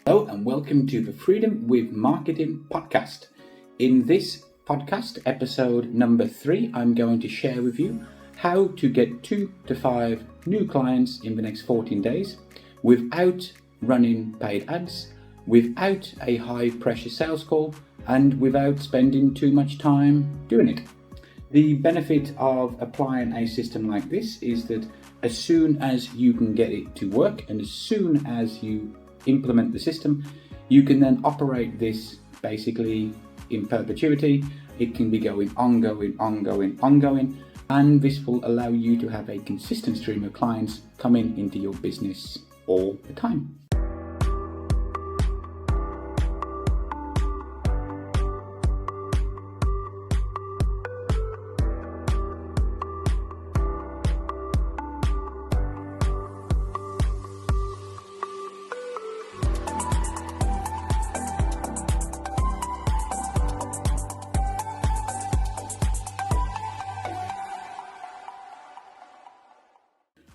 Hello and welcome to the Freedom with Marketing podcast. In this podcast, episode number 3, I'm going to share with you how to get 2 to 5 new clients in the next 14 days without running paid ads, without a high pressure sales call, and without spending too much time doing it. The benefit of applying a system like this is that as soon as you can get it to work and as soon as you implement the system, you can then operate this basically in perpetuity. It can be going ongoing, and this will allow you to have a consistent stream of clients coming into your business all the time.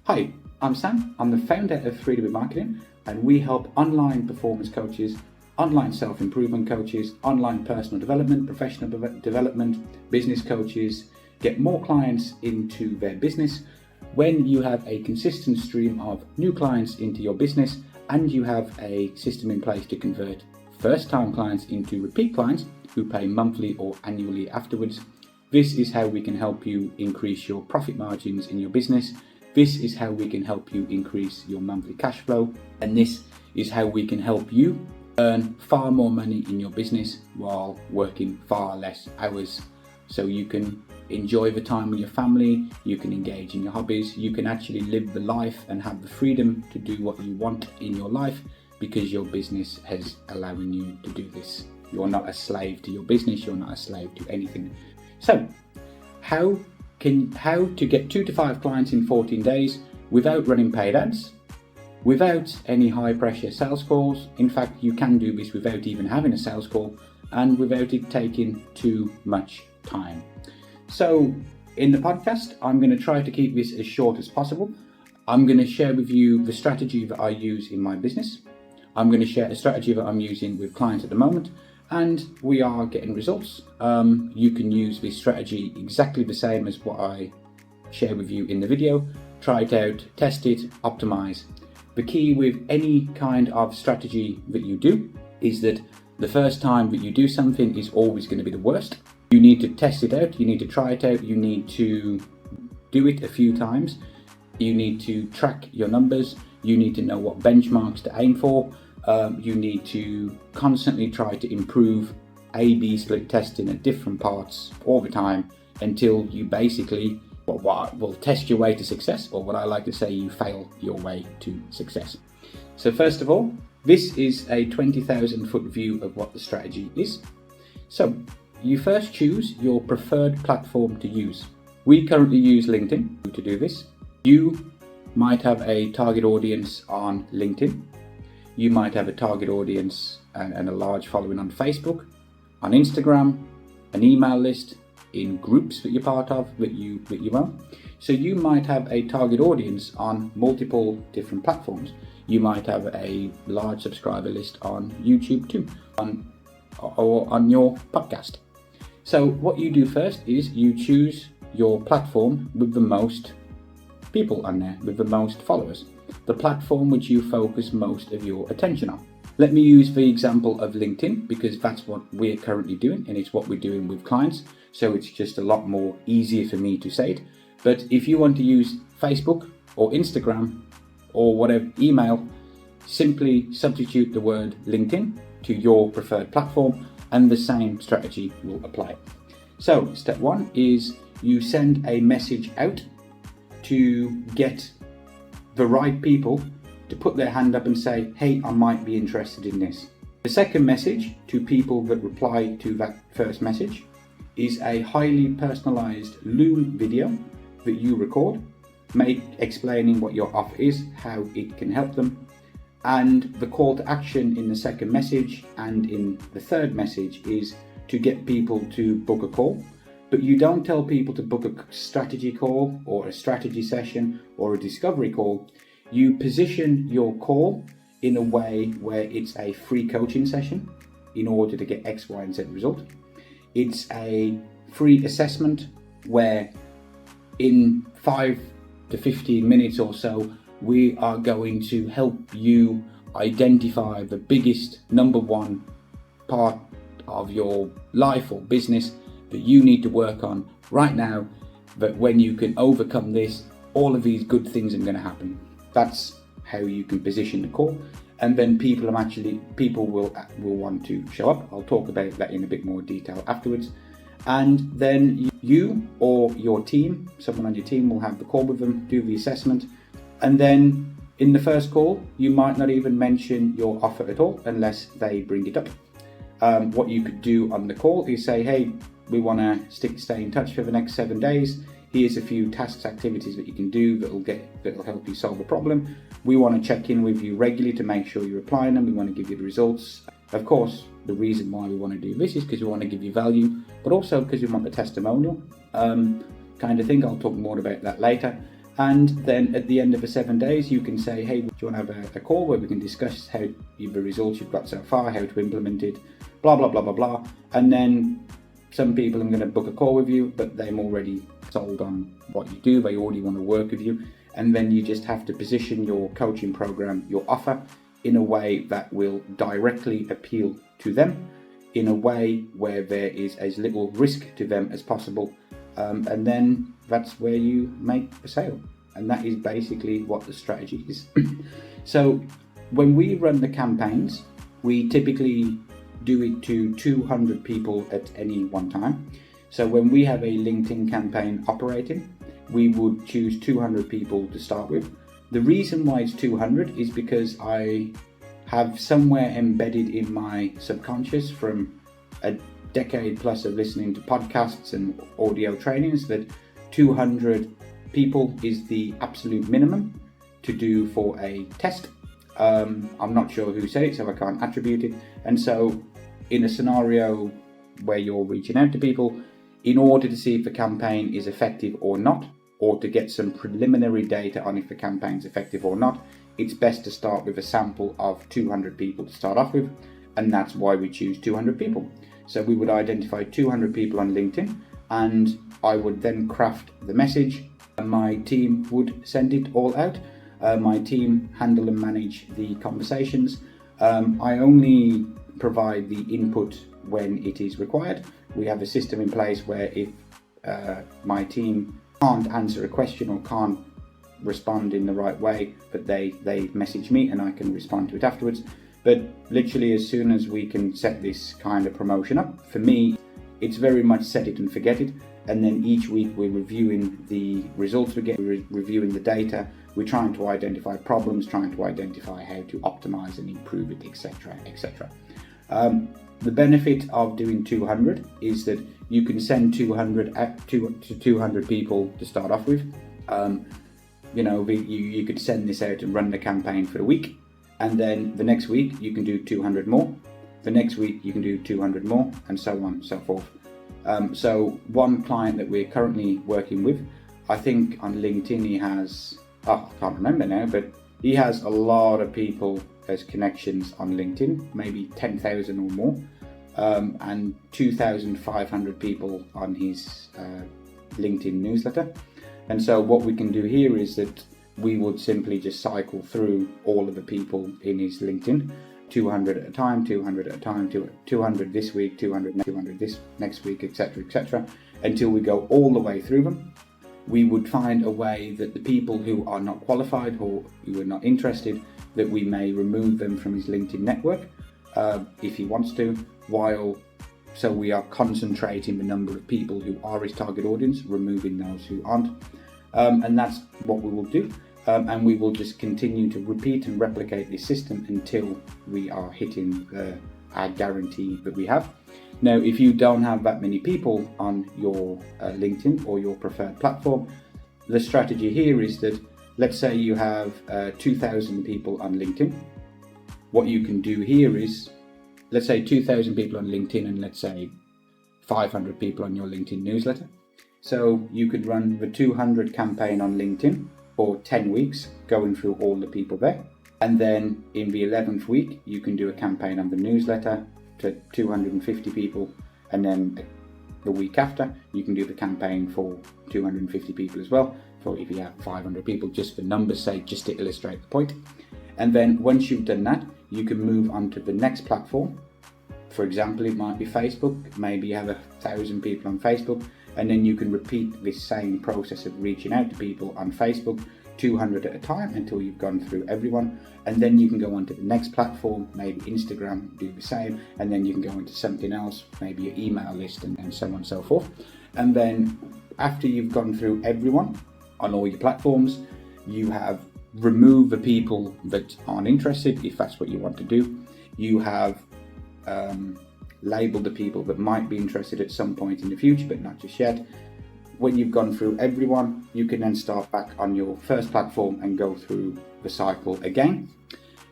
Hi, I'm Sam. I'm the founder of Freedom with Marketing, and we help online performance coaches, online self-improvement coaches, online personal development, professional development, business coaches get more clients into their business. When you have a consistent stream of new clients into your business and you have a system in place to convert first-time clients into repeat clients who pay monthly or annually afterwards, this is how we can help you increase your profit margins in your business. This is how we can help you increase your monthly cash flow, and this is how we can help you earn far more money in your business while working far less hours. So you can enjoy the time with your family, you can engage in your hobbies, you can actually live the life and have the freedom to do what you want in your life because your business is allowing you to do this. You're not a slave to your business, you're not a slave to anything. So, how to get 2 to 5 clients in 14 days without running paid ads, without any high pressure sales calls. In fact, you can do this without even having a sales call and without it taking too much time. So in the podcast, I'm going to try to keep this as short as possible. I'm going to share with you the strategy that I use in my business. I'm going to share a strategy that I'm using with clients at the moment, and we are getting results. You can use this strategy exactly the same as what I share with you in the video. Try it out, test it, optimize. The key with any kind of strategy that you do is that the first time that you do something is always going to be the worst. You need to test it out, you need to try it out, you need to do it a few times, you need to track your numbers, you need to know what benchmarks to aim for. You need to constantly try to improve A/B split testing at different parts all the time until you basically will test your way to success, or what I like to say, you fail your way to success. So first of all, this is a 20,000 foot view of what the strategy is. So you first choose your preferred platform to use. We currently use LinkedIn to do this. You might have a target audience on LinkedIn. You might have a target audience and a large following on Facebook, on Instagram, an email list, in groups that you're part of, that you own. So you might have a target audience on multiple different platforms. You might have a large subscriber list on YouTube too, or on your podcast. So what you do first is you choose your platform with the most people on there, with the most followers, the platform which you focus most of your attention on. Let me use the example of LinkedIn because that's what we're currently doing and it's what we're doing with clients. So it's just a lot more easier for me to say it. But if you want to use Facebook or Instagram or whatever, email, simply substitute the word LinkedIn to your preferred platform and the same strategy will apply. So step 1 is you send a message out to get the right people to put their hand up and say, hey, I might be interested in this. The second message to people that reply to that first message is a highly personalized Loom video that you record, explaining what your offer is, how it can help them, and the call to action in the second message and in the third message is to get people to book a call. But you don't tell people to book a strategy call or a strategy session or a discovery call. You position your call in a way where it's a free coaching session in order to get X, Y, and Z result. It's a free assessment where in 5 to 15 minutes or so, we are going to help you identify the biggest number one part of your life or business that you need to work on right now. But when you can overcome this, all of these good things are going to happen. That's how you can position the call, and then people will want to show up. I'll talk about that in a bit more detail afterwards. And then you or your team, someone on your team, will have the call with them, do the assessment, and then in the first call you might not even mention your offer at all unless they bring it up. What you could do on the call is say, hey, we want to stay in touch for the next 7 days. Here's a few tasks, activities that you can do that'll help you solve a problem. We want to check in with you regularly to make sure you're applying them. We want to give you the results. Of course, the reason why we want to do this is because we want to give you value, but also because we want the testimonial kind of thing. I'll talk more about that later. And then at the end of the 7 days, you can say, hey, do you want to have a call where we can discuss how the results you've got so far, how to implement it, blah, blah, blah, blah, blah. And then some people are going to book a call with you, but they're already sold on what you do. They already want to work with you. And then you just have to position your coaching program, your offer, in a way that will directly appeal to them, in a way where there is as little risk to them as possible. And then that's where you make the sale. And that is basically what the strategy is. So when we run the campaigns, we typically do it to 200 people at any one time. So when we have a LinkedIn campaign operating, we would choose 200 people to start with. The reason why it's 200 is because I have somewhere embedded in my subconscious from a decade plus of listening to podcasts and audio trainings that 200 people is the absolute minimum to do for a test. I'm not sure who said it, so I can't attribute it. And so in a scenario where you're reaching out to people, in order to see if the campaign is effective or not, or to get some preliminary data on if the campaign's effective or not, it's best to start with a sample of 200 people to start off with, and that's why we choose 200 people. So we would identify 200 people on LinkedIn, and I would then craft the message, and my team would send it all out. My team handle and manage the conversations. I only provide the input when it is required. We have a system in place where if my team can't answer a question or can't respond in the right way, but they message me and I can respond to it afterwards. But literally as soon as we can set this kind of promotion up, for me, it's very much set it and forget it. And then each week we're reviewing the results we get, we're reviewing the data, we're trying to identify problems, trying to identify how to optimize and improve it, etc., etc. The benefit of doing 200 is that you can send 200 to 200 people to start off with. You could send this out and run the campaign for a week, and then the next week you can do 200 more. The next week you can do 200 more, and so on and so forth. So one client that we're currently working with, I think on LinkedIn he has, I can't remember now, but he has a lot of people as connections on LinkedIn, maybe 10,000 or more, and 2,500 people on his LinkedIn newsletter. And so what we can do here is that we would simply just cycle through all of the people in his LinkedIn, 200 at a time, 200 at a time, 200 this week, 200 this next week, etc., etc., until we go all the way through them. We would find a way that the people who are not qualified or who are not interested, that we may remove them from his LinkedIn network if he wants to, so we are concentrating the number of people who are his target audience, removing those who aren't. And that's what we will do. And we will just continue to repeat and replicate this system until we are hitting our guarantee that we have. Now, if you don't have that many people on your LinkedIn or your preferred platform, the strategy here is that, let's say you have 2,000 people on LinkedIn. What you can do here is, let's say 2,000 people on LinkedIn and let's say 500 people on your LinkedIn newsletter. So you could run the 200 campaign on LinkedIn for 10 weeks, going through all the people there. And then in the 11th week, you can do a campaign on the newsletter to 250 people. And then the week after, you can do the campaign for 250 people as well. For if you have 500 people, just for numbers' sake, just to illustrate the point. And then once you've done that, you can move on to the next platform. For example, it might be Facebook. Maybe you have 1,000 people on Facebook, and then you can repeat this same process of reaching out to people on Facebook, 200 at a time, until you've gone through everyone. And then you can go on to the next platform, maybe Instagram, do the same, and then you can go into something else, maybe your email list, and so on and so forth. And then after you've gone through everyone on all your platforms, you have removed the people that aren't interested, if that's what you want to do. You have labeled the people that might be interested at some point in the future, but not just yet. When you've gone through everyone, you can then start back on your first platform and go through the cycle again.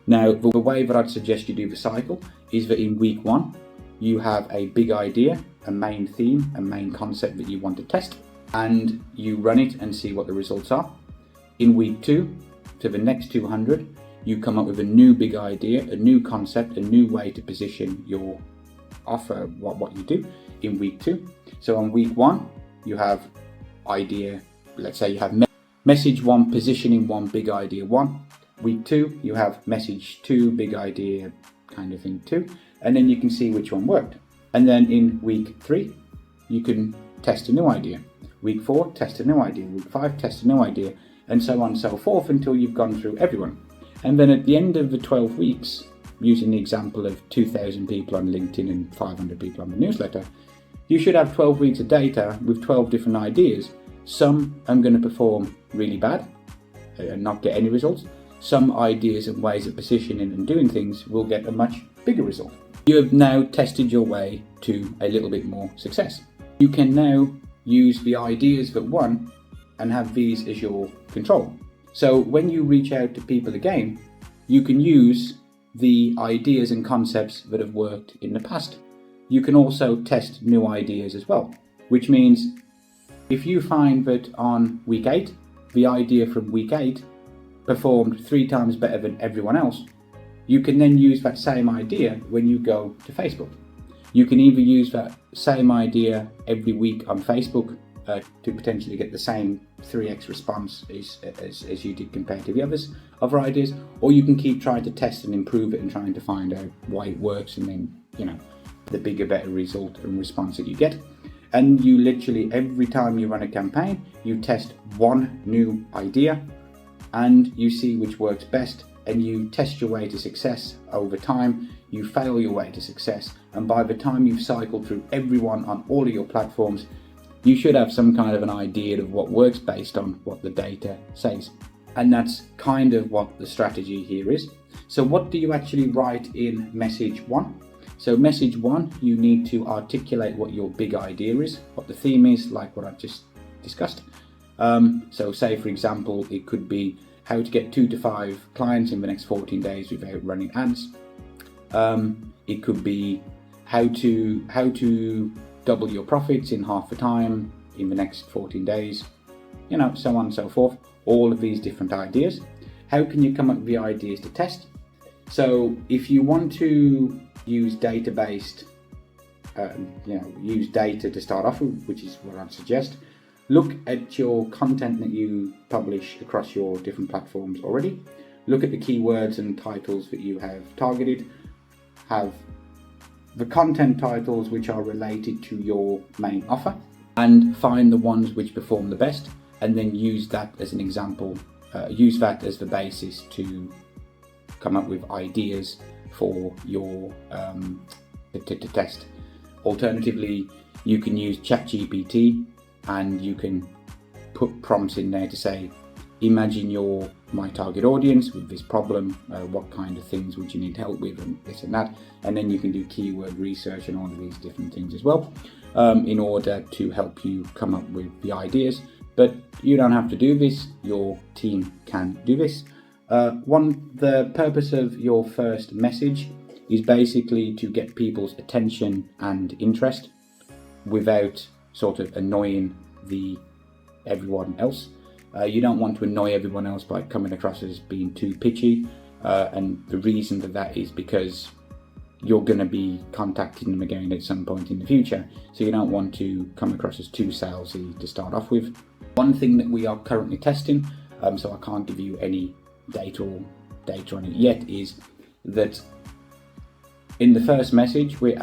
Now, the way that I'd suggest you do the cycle is that in week 1, you have a big idea, a main theme, a main concept that you want to test, and you run it and see what the results are. In week 2, to the next 200, you come up with a new big idea, a new concept, a new way to position your offer, what you do in week 2. So on week 1, you have idea, let's say you have message 1, positioning 1, big idea 1. Week 2, you have message 2, big idea kind of thing 2, and then you can see which one worked. And then in week 3, you can test a new idea. Week 4, test a new idea. Week 5, test a new idea, and so on and so forth until you've gone through everyone. And then at the end of the 12 weeks, using the example of 2,000 people on LinkedIn and 500 people on the newsletter, you should have 12 weeks of data with 12 different ideas. Some are going to perform really bad and not get any results. Some ideas and ways of positioning and doing things will get a much bigger result. You have now tested your way to a little bit more success. You can now use the ideas that won and have these as your control. So when you reach out to people again, you can use the ideas and concepts that have worked in the past. You can also test new ideas as well, which means if you find that on week 8, the idea from week 8 performed 3 times better than everyone else, you can then use that same idea when you go to Facebook. You can either use that same idea every week on Facebook to potentially get the same 3x response as you did compared to the other ideas, or you can keep trying to test and improve it and trying to find out why it works, and then the bigger, better result and response that you get. And you literally, every time you run a campaign, you test one new idea and you see which works best, and you test your way to success over time. You fail your way to success, and by the time you've cycled through everyone on all of your platforms, you should have some kind of an idea of what works based on what the data says. And that's kind of what the strategy here is. So what do you actually write in message 1? So message 1, you need to articulate what your big idea is, what the theme is, like what I've just discussed. So say, for example, it could be how to get 2 to 5 clients in the next 14 days without running ads. It could be how to double your profits in half the time in the next 14 days, so on and so forth. All of these different ideas. How can you come up with the ideas to test? So if you want to use data-based, use data to start off with, which is what I'd suggest, look at your content that you publish across your different platforms already. Look at the keywords and titles that you have targeted. Have the content titles which are related to your main offer, and find the ones which perform the best, and then use that as an example, use that as the basis to come up with ideas for your to test. Alternatively, you can use ChatGPT and you can put prompts in there to say, imagine you're my target audience with this problem, what kind of things would you need help with, and this and that. And then you can do keyword research and all of these different things as well, in order to help you come up with the ideas. But you don't have to do this, your team can do this. The purpose of your first message is basically to get people's attention and interest without sort of annoying everyone else. You don't want to annoy everyone else by coming across as being too pitchy. and the reason for that is because you're going to be contacting them again at some point in the future, so you don't want to come across as too salesy to start off with. One thing that we are currently testing, so I can't give you any data on it yet, is that in the first message we're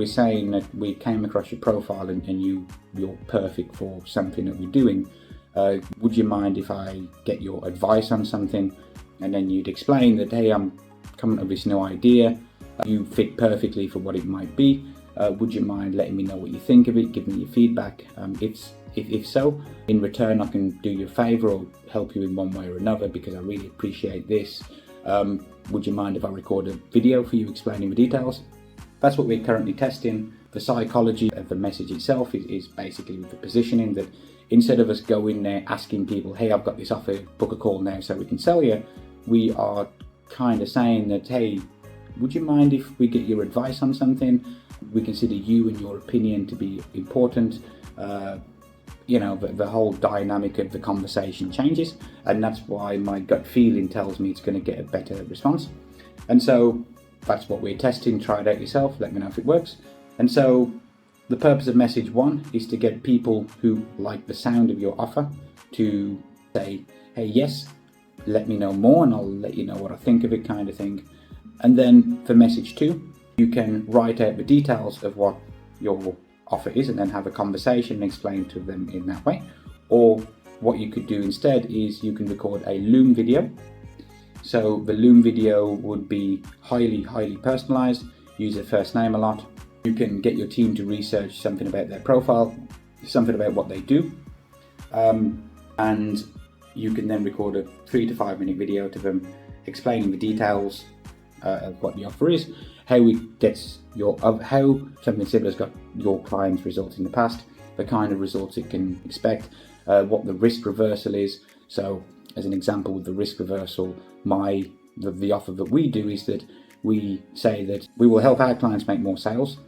saying that we came across your profile and you're perfect for something that we're doing. Would you mind if I get your advice on something? And then you'd explain that, hey, I'm coming up with this new idea, you fit perfectly for what it might be. Would you mind letting me know what you think of it, give me your feedback? If so, in return I can do you a favour or help you in one way or another because I really appreciate this. Would you mind if I record a video for you explaining the details? That's what we're currently testing. The psychology of the message itself is basically with the positioning, that instead of us going there asking people, hey, I've got this offer, book a call now so we can sell you, we are kind of saying that, hey, would you mind if we get your advice on something? We consider you and your opinion to be important. The whole dynamic of the conversation changes, and that's why my gut feeling tells me it's going to get a better response. And so that's what we're testing. Try it out yourself, let me know if it works. And so the purpose of message 1 is to get people who like the sound of your offer to say, hey, yes, let me know more and I'll let you know what I think of it, kind of thing. And then for message 2, you can write out the details of what your offer is and then have a conversation and explain to them in that way. Or what you could do instead is you can record a Loom video. So the Loom video would be highly personalized, use their first name a lot. You can get your team to research something about their profile, something about what they do, and you can then record a 3 to 5 minute video to them explaining the details of what the offer is, how something similar has got your client's results in the past, the kind of results it can expect, what the risk reversal is. So as an example with the risk reversal, the offer that we do is that we say that we will help our clients make more sales,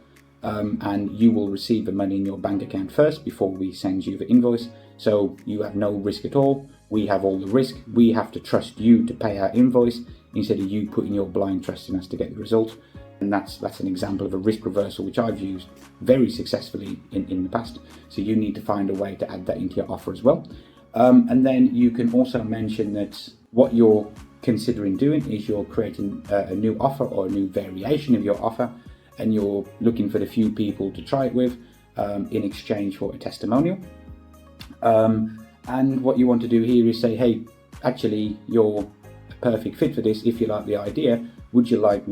and you will receive the money in your bank account first before we send you the invoice. So you have no risk at all. We have all the risk. We have to trust you to pay our invoice instead of you putting your blind trust in us to get the result. And that's an example of a risk reversal which I've used very successfully in the past. So you need to find a way to add that into your offer as well. And then you can also mention that what you're considering doing is you're creating a new offer or a new variation of your offer, and you're looking for the few people to try it with in exchange for a testimonial. And what you want to do here is say, hey, actually you're a perfect fit for this. If you like the idea, would you like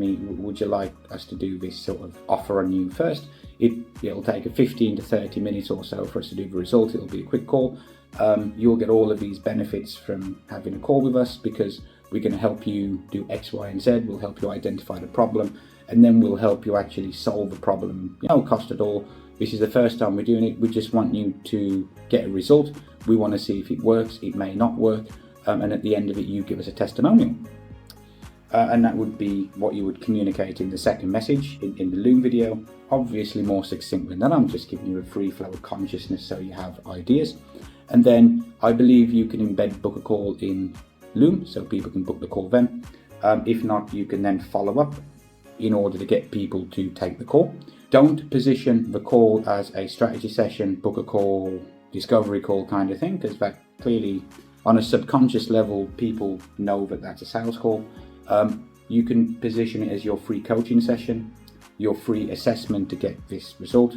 us to do this sort of offer on you first? It'll take 15 to 30 minutes or so for us to do the result. It'll be a quick call. You'll get all of these benefits from having a call with us because we're going to help you do X, Y, and Z. We'll help you identify the problem, and then we'll help you actually solve the problem. No cost at all. This is the first time we're doing it. We just want you to get a result. We want to see if it works. It may not work. And at the end of it, you give us a testimonial. And that would be what you would communicate in the second message in the Loom video. Obviously more succinct than that. I'm just giving you a free flow of consciousness so you have ideas. And then I believe you can embed book a call in Loom so people can book the call then. If not, you can then follow up in order to get people to take the call. Don't position the call as a strategy session, book a call, discovery call kind of thing, because that clearly on a subconscious level people know that that's a sales call. You can position it as your free coaching session, your free assessment to get this result,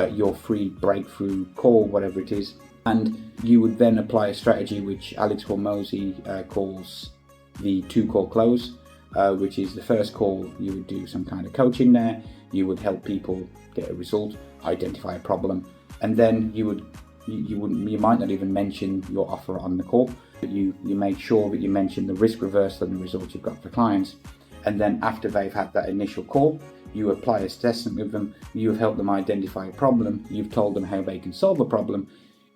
your free breakthrough call, whatever it is. And you would then apply a strategy which Alex Hormozy calls the 2-call close, which is the first call you would do some kind of coaching there. You would help people get a result, identify a problem, and then you might not even mention your offer on the call, but you make sure that you mention the risk reversal and the results you've got for clients. And then after they've had that initial call, you apply a assessment with them. You've helped them identify a problem. You've told them how they can solve a problem.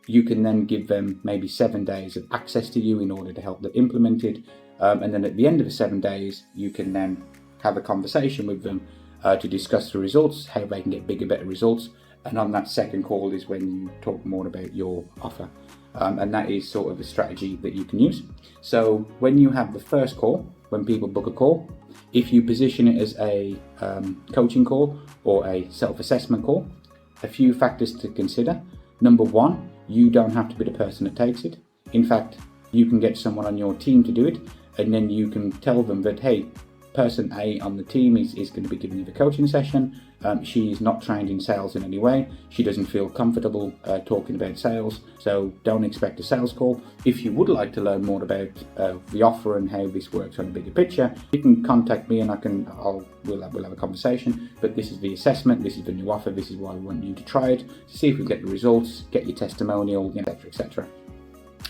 You can then give them maybe 7 days of access to you in order to help them implement it. And then at the end of the 7 days, you can then have a conversation with them to discuss the results, how they can get bigger, better results. And on that second call is when you talk more about your offer. and that is sort of a strategy that you can use. So when you have the first call, when people book a call, if you position it as a coaching call or a self-assessment call, a few factors to consider. Number one, you don't have to be the person that takes it. In fact, you can get someone on your team to do it, and then you can tell them that, hey, person A on the team is going to be giving you the coaching session. She is not trained in sales in any way. She doesn't feel comfortable talking about sales, so don't expect a sales call. If you would like to learn more about the offer and how this works on a bigger picture, you can contact me and we'll have a conversation. But this is the assessment, this is the new offer, this is why we want you to try it, to see if we get the results, get your testimonial, etc., etc.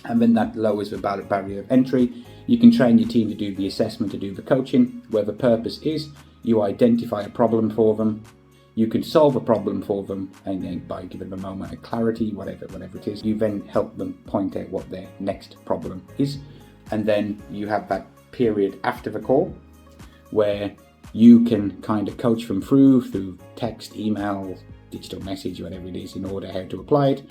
And then that lowers the barrier of entry. You can train your team to do the assessment, to do the coaching, where the purpose is you identify a problem for them, you can solve a problem for them, and then by giving them a moment of clarity, whatever it is, you then help them point out what their next problem is. And then you have that period after the call where you can kind of coach them through text, email, digital message, whatever it is, in order how to apply it.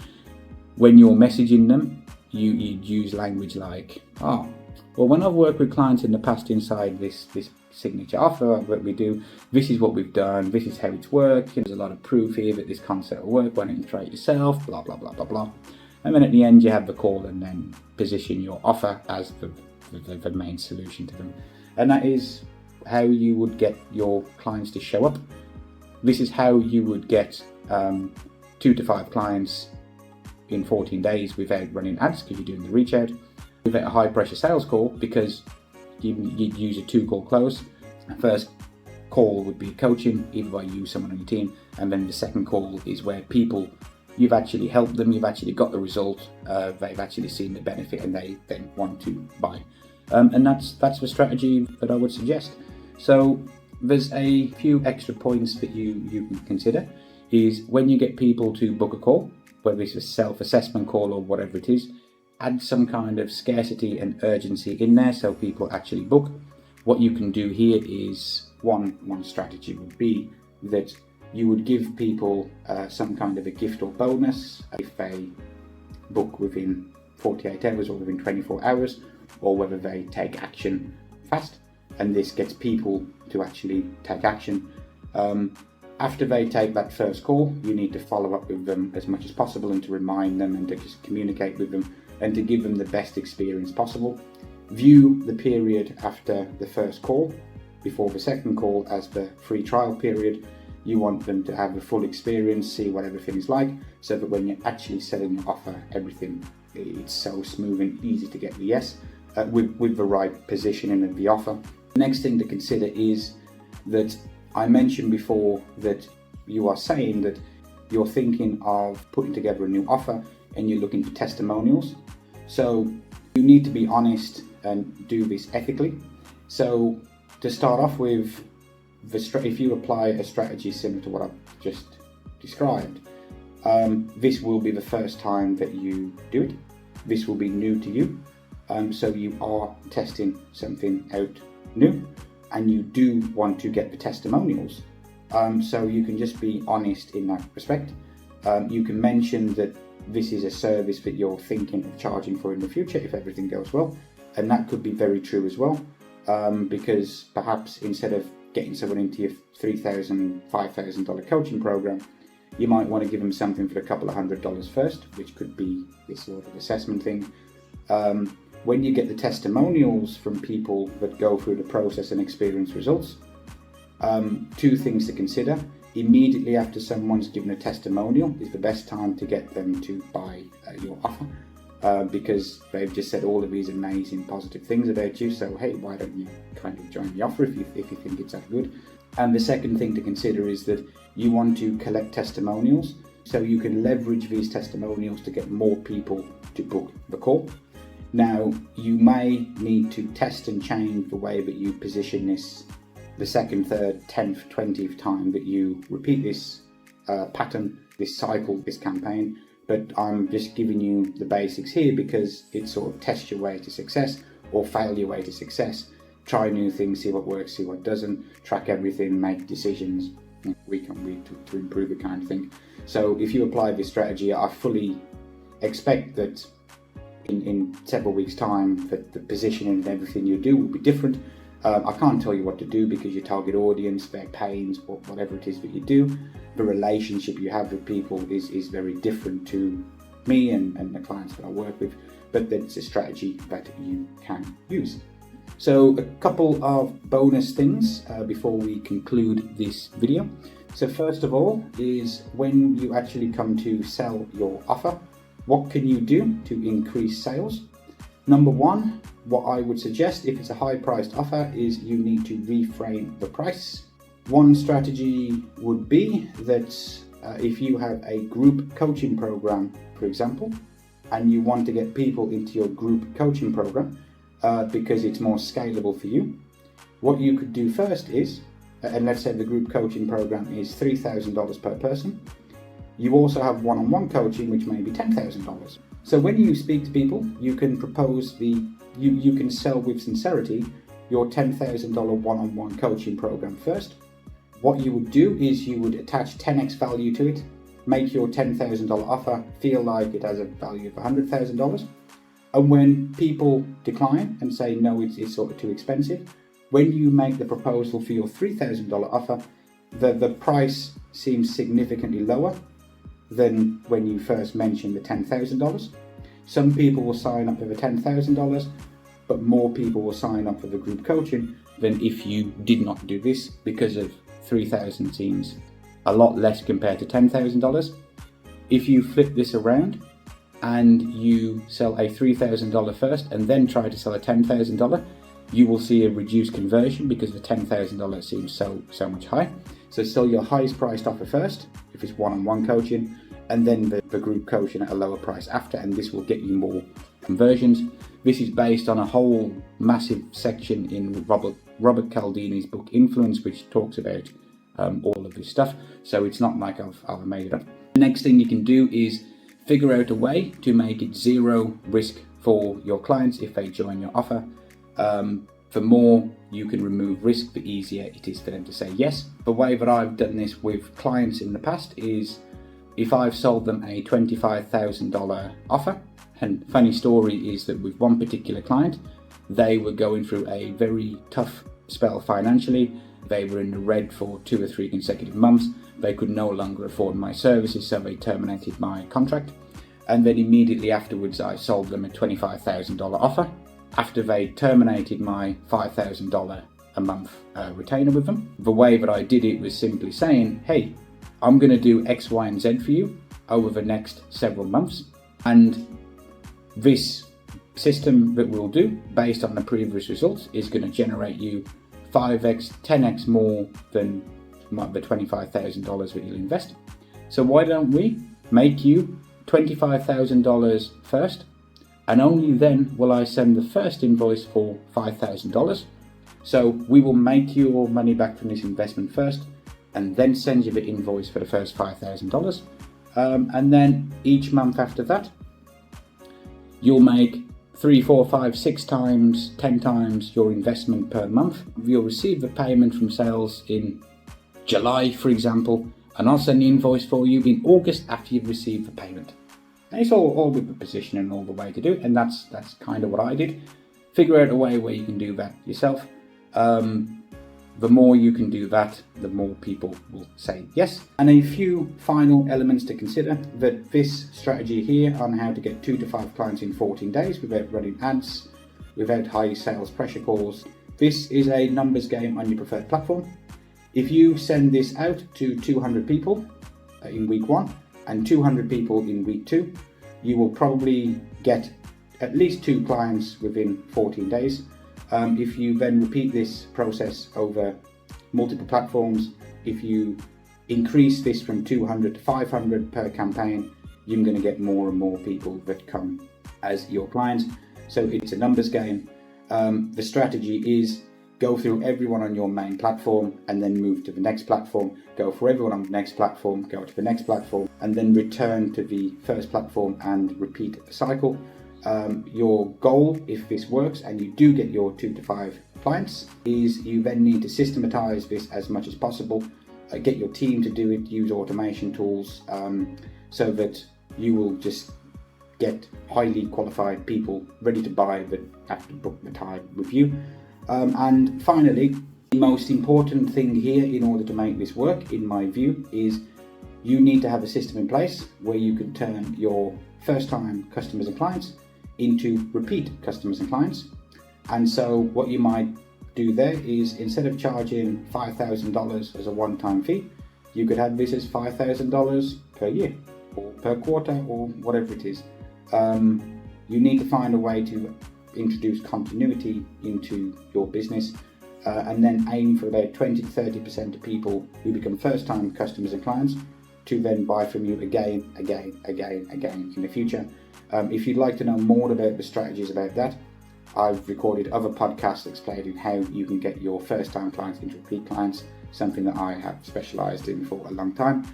When you're messaging them, you use language like, well, when I've worked with clients in the past inside this signature offer that we do, this is what we've done, this is how it's worked, there's a lot of proof here that this concept will work, why don't you try it yourself, blah, blah, blah, blah, blah. And then at the end you have the call and then position your offer as the main solution to them. And that is how you would get your clients to show up. This is how you would get 2 to 5 clients in 14 days without running ads, because you're doing the reach out, without a high pressure sales call, because you'd use a 2-call close. First call would be coaching, either by you, someone on your team, and then the second call is where people, you've actually helped them, you've actually got the result, they've actually seen the benefit, and they then want to buy. And that's the strategy that I would suggest. So there's a few extra points that you can consider, is when you get people to book a call, whether it's a self-assessment call or whatever it is, add some kind of scarcity and urgency in there so people actually book. What you can do here is, one strategy would be that you would give people some kind of a gift or bonus if they book within 48 hours or within 24 hours, or whether they take action fast, and this gets people to actually take action. After they take that first call, you need to follow up with them as much as possible and to remind them and to just communicate with them and to give them the best experience possible. View the period after the first call, before the second call, as the free trial period. You want them to have the full experience, see what everything is like, so that when you're actually selling your offer, everything, it's so smooth and easy to get the yes, with the right positioning of the offer. The next thing to consider is that I mentioned before that you are saying that you're thinking of putting together a new offer and you're looking for testimonials. So you need to be honest and do this ethically. So to start off with, if you apply a strategy similar to what I've just described, this will be the first time that you do it. This will be new to you. So you are testing something out new, and you do want to get the testimonials. So you can just be honest in that respect. You can mention that this is a service that you're thinking of charging for in the future if everything goes well. And that could be very true as well, because perhaps instead of getting someone into your $3,000, $5,000 coaching program, you might want to give them something for a couple of $100 first, which could be this sort of assessment thing. When you get the testimonials from people that go through the process and experience results, 2 things to consider. Immediately after someone's given a testimonial is the best time to get them to buy your offer, because they've just said all of these amazing positive things about you. So hey, why don't you kind of join the offer if you think it's that good? And the second thing to consider is that you want to collect testimonials, so you can leverage these testimonials to get more people to book the call. Now, you may need to test and change the way that you position this the 2nd, 3rd, 10th, 20th time that you repeat this pattern, this cycle, this campaign, but I'm just giving you the basics here because it sort of tests your way to success or fail your way to success. Try new things, see what works, see what doesn't, track everything, make decisions week on week to improve the kind of thing. So if you apply this strategy, I fully expect that in several weeks' time, the positioning and everything you do will be different. I can't tell you what to do because your target audience, their pains, or whatever it is that you do, the relationship you have with people is very different to me and the clients that I work with, but that's a strategy that you can use. So a couple of bonus things before we conclude this video. So first of all is when you actually come to sell your offer, what can you do to increase sales? Number one, what I would suggest if it's a high priced offer is you need to reframe the price. One strategy would be that if you have a group coaching program, for example, and you want to get people into your group coaching program because it's more scalable for you, what you could do first is, and let's say the group coaching program is $3,000 per person. You also have one-on-one coaching, which may be $10,000. So when you speak to people, you can propose you can sell with sincerity your $10,000 one-on-one coaching program first. What you would do is you would attach 10x value to it, make your $10,000 offer feel like it has a value of $100,000. And when people decline and say, no, it's sort of too expensive, when you make the proposal for your $3,000 offer, the price seems significantly lower than when you first mentioned the $10,000. Some people will sign up for the $10,000, but more people will sign up for the group coaching than if you did not do this, because of $3,000 seems a lot less compared to $10,000. If you flip this around and you sell a $3,000 first and then try to sell a $10,000, you will see a reduced conversion because the $10,000 seems so much high. So sell your highest priced offer first, if it's one-on-one coaching, and then the group coaching at a lower price after, and this will get you more conversions. This is based on a whole massive section in Robert Cialdini's book Influence, which talks about all of this stuff. So it's not like I've made it up. The next thing you can do is figure out a way to make it zero risk for your clients if they join your offer. The more you can remove risk, the easier it is for them to say yes. The way that I've done this with clients in the past is if I've sold them a $25,000 offer, and funny story is that with one particular client, they were going through a very tough spell financially. They were in the red for 2 or 3 consecutive months. They could no longer afford my services, so they terminated my contract. And then immediately afterwards, I sold them a $25,000 offer after they terminated my $5,000 a month retainer with them. The way that I did it was simply saying, hey, I'm going to do X, Y, and Z for you over the next several months. And this system that we'll do based on the previous results is going to generate you 5x, 10x more than the $25,000 that you'll invest. So why don't we make you $25,000 first, and only then will I send the first invoice for $5,000. So we will make your money back from this investment first, and then send you the invoice for the first $5,000. And then each month after that, you'll make 3, 4, 5, 6 times, 10 times your investment per month. You'll receive the payment from sales in July, for example, and I'll send the invoice for you in August after you've received the payment. And it's all with the position and all the way to do it, and that's kind of what I did. Figure out a way where you can do that yourself. The more you can do that, the more people will say yes. And a few final elements to consider: that this strategy here on how to get 2 to 5 clients in 14 days without running ads, without high sales pressure calls, this is a numbers game on your preferred platform. If you send this out to 200 people in week 1 and 200 people in week 2, you will probably get at least 2 clients within 14 days. If you then repeat this process over multiple platforms, if you increase this from 200 to 500 per campaign, you're going to get more and more people that come as your clients. So it's a numbers game. The strategy is go through everyone on your main platform and then move to the next platform, go for everyone on the next platform, go to the next platform, and then return to the first platform and repeat the cycle. Your goal, if this works and you do get your 2 to 5 clients, is you then need to systematize this as much as possible, get your team to do it, use automation tools, so that you will just get highly qualified people ready to buy that have to book the time with you. And finally, the most important thing here in order to make this work, in my view, is you need to have a system in place where you can turn your first-time customers and clients into repeat customers and clients. And so what you might do there is, instead of charging $5,000 as a one-time fee, you could have this as $5,000 per year or per quarter or whatever it is. You need to find a way to introduce continuity into your business, and then aim for about 20-30% of people who become first-time customers and clients to then buy from you again in the future. If you'd like to know more about the strategies about that, I've recorded other podcasts explaining how you can get your first-time clients into repeat clients, something that I have specialised in for a long time.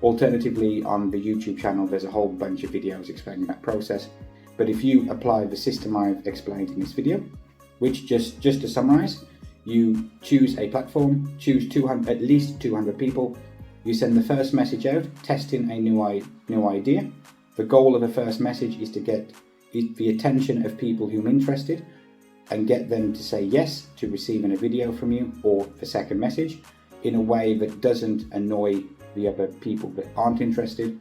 Alternatively, on the YouTube channel, there's a whole bunch of videos explaining that process. But if you apply the system I've explained in this video, which just to summarise, you choose a platform, choose at least 200 people, you send the first message out, testing a new idea. The goal of the first message is to get the attention of people who are interested and get them to say yes to receiving a video from you or the second message in a way that doesn't annoy the other people that aren't interested.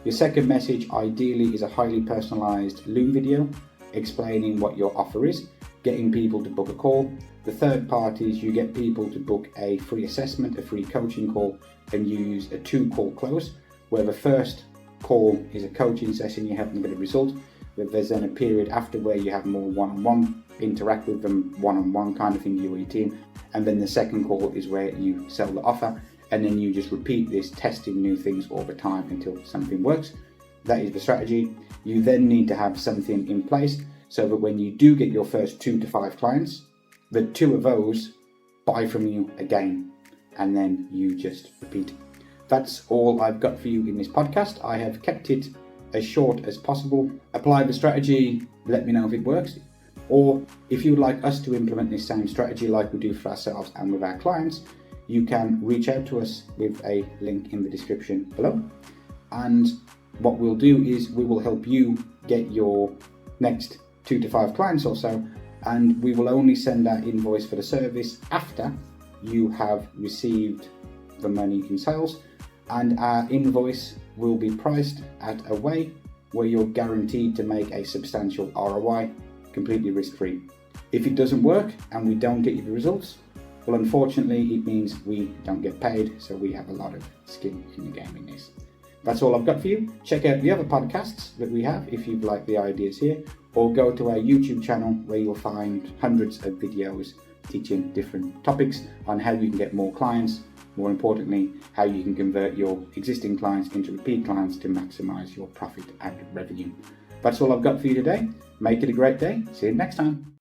Your second message ideally is a highly personalized Loom video explaining what your offer is, getting people to book a call. The third part is you get people to book a free assessment, a free coaching call, and you use a 2-call close, where the first call is a coaching session, you help them get a result, but there's then a period after where you have more one-on-one, interact with them one-on-one kind of thing, you or your team, and then the second call is where you sell the offer, and then you just repeat this, testing new things all the time until something works. That is the strategy. You then need to have something in place so that when you do get your first 2 to 5 clients, the 2 of those buy from you again, and then you just repeat. That's all I've got for you in this podcast. I have kept it as short as possible. Apply the strategy, let me know if it works. Or if you would like us to implement this same strategy like we do for ourselves and with our clients, you can reach out to us with a link in the description below. And what we'll do is we will help you get your next 2 to 5 clients or so, and we will only send our invoice for the service after you have received the money in sales, and our invoice will be priced at a way where you're guaranteed to make a substantial ROI completely risk-free. If it doesn't work and we don't get you the results, well, unfortunately it means we don't get paid, so we have a lot of skin in the game in this. That's all I've got for you. Check out the other podcasts that we have if you've liked the ideas here, or go to our YouTube channel where you'll find hundreds of videos teaching different topics on how you can get more clients, more importantly, how you can convert your existing clients into repeat clients to maximize your profit and revenue. That's all I've got for you today. Make it a great day. See you next time.